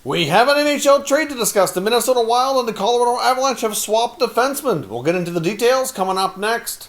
We have an NHL trade to discuss. The Minnesota Wild and the Colorado Avalanche have swapped defensemen. We'll get into the details coming up next.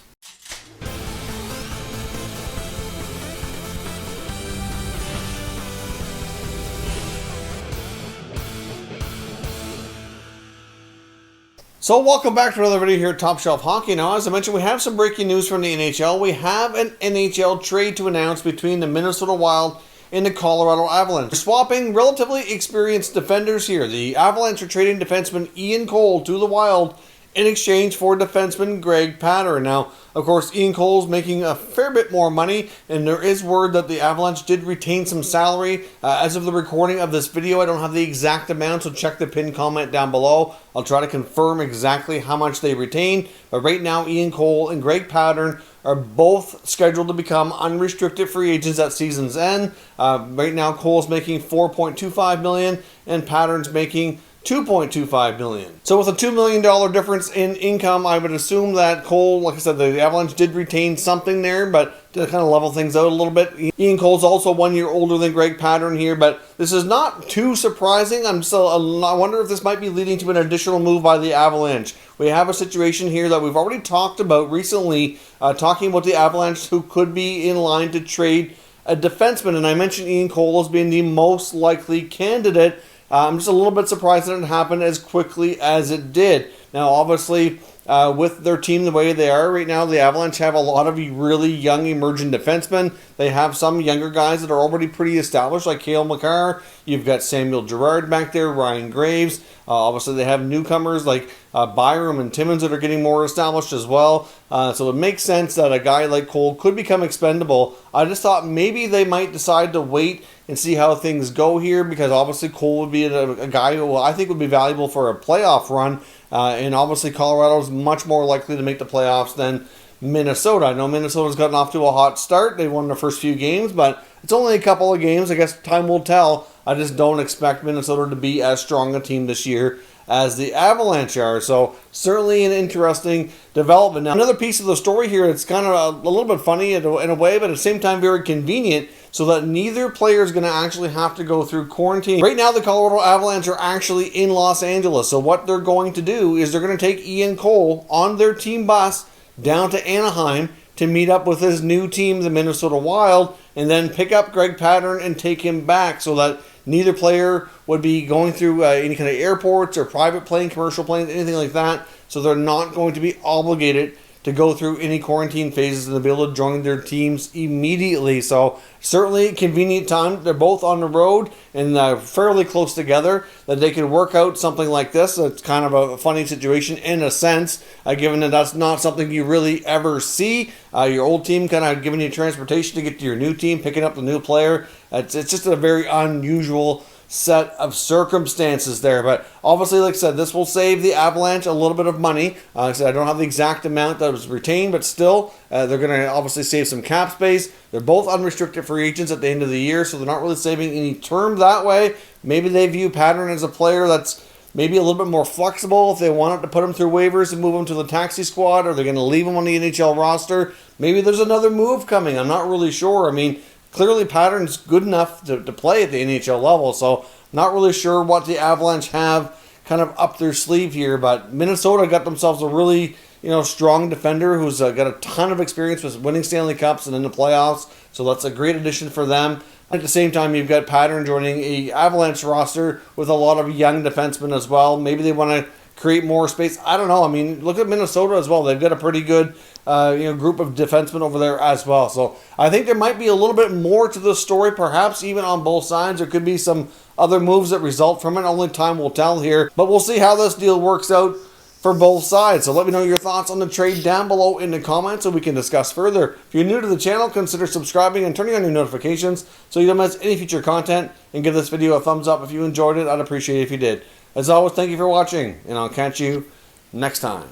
So welcome back to another video here at Top Shelf Hockey. Now, as I mentioned, we have some breaking news from the NHL. We have an NHL trade to announce between the Minnesota Wild and the Colorado Avalanche. They're swapping relatively experienced defenders here. The Avalanche are trading defenseman Ian Cole to the Wild in exchange for defenseman Greg Pateryn. Now, of course, Ian Cole's making a fair bit more money, and there is word that the Avalanche did retain some salary. As of the recording of this video, I don't have the exact amount, so check the pinned comment down below. I'll try to confirm exactly how much they retained. But right now, Ian Cole and Greg Pateryn are both scheduled to become unrestricted free agents at season's end. Right now, Cole's making $4.25 million, and Pateryn's making $2.25 million. So with a $2 million difference in income, I would assume that Cole, like I said, the Avalanche did retain something there, but to kind of level things out a little bit. Ian Cole's also 1 year older than Greg Pateryn here, but this is not too surprising. I wonder if this might be leading to an additional move by the Avalanche. We have a situation here that we've already talked about recently, talking about the Avalanche who could be in line to trade a defenseman, and I mentioned Ian Cole as being the most likely candidate. I'm just a little bit surprised that it happened as quickly as it did. Now, obviously, with their team the way they are right now, the Avalanche have a lot of really young emerging defensemen. They have some younger guys that are already pretty established, like Cale Makar. You've got Samuel Girard back there, Ryan Graves. Obviously, they have newcomers like Byram and Timmins that are getting more established as well. So it makes sense that a guy like Cole could become expendable. I just thought maybe they might decide to wait and see how things go here, because obviously Cole would be a guy who I think would be valuable for a playoff run. And obviously Colorado is much more likely to make the playoffs than Minnesota. I know Minnesota's gotten off to a hot start. They won the first few games, but it's only a couple of games. I guess time will tell. I just don't expect Minnesota to be as strong a team this year as the Avalanche are. So certainly an interesting development. Now, another piece of the story here, it's kind of a little bit funny in a way, but at the same time very convenient, so that neither player is going to actually have to go through quarantine. Right now, the Colorado Avalanche are actually in Los Angeles. So what they're going to do is they're going to take Ian Cole on their team bus down to Anaheim to meet up with his new team, the Minnesota Wild, and then pick up Greg Pateryn and take him back, so that neither player would be going through any kind of airports or private plane, commercial planes, anything like that. So they're not going to be obligated to go through any quarantine phases and to be able to join their teams immediately. So certainly a convenient time. They're both on the road and fairly close together, that they can work out something like this. It's kind of a funny situation in a sense, given that that's not something you really ever see. Your old team kind of giving you transportation to get to your new team, picking up the new player. It's just a very unusual set of circumstances there. But obviously, like I said, this will save the Avalanche a little bit of money. Like I said, I don't have the exact amount that was retained, but still, they're going to obviously save some cap space. They're both unrestricted free agents at the end of the year, so they're not really saving any term that way. Maybe they view Pateryn as a player that's maybe a little bit more flexible if they wanted to put him through waivers and move him to the taxi squad, or they're going to leave him on the NHL roster. Maybe there's another move coming. I'm not really sure. I mean, clearly Pateryn's good enough to play at the NHL level, so not really sure what the Avalanche have kind of up their sleeve here. But Minnesota got themselves a really strong defender who's got a ton of experience with winning Stanley Cups and in the playoffs, so that's a great addition for them. At the same time, you've got Pateryn joining a Avalanche roster with a lot of young defensemen as well. Maybe they want to create more space. I don't know. I mean, look at Minnesota as well. They've got a pretty good group of defensemen over there as well. So I think there might be a little bit more to the story, perhaps even on both sides. There could be some other moves that result from it. Only time will tell here. But we'll see how this deal works out for both sides. So let me know your thoughts on the trade down below in the comments so we can discuss further. If you're new to the channel, consider subscribing and turning on your notifications so you don't miss any future content. And give this video a thumbs up if you enjoyed it. I'd appreciate it if you did. As always, thank you for watching, and I'll catch you next time.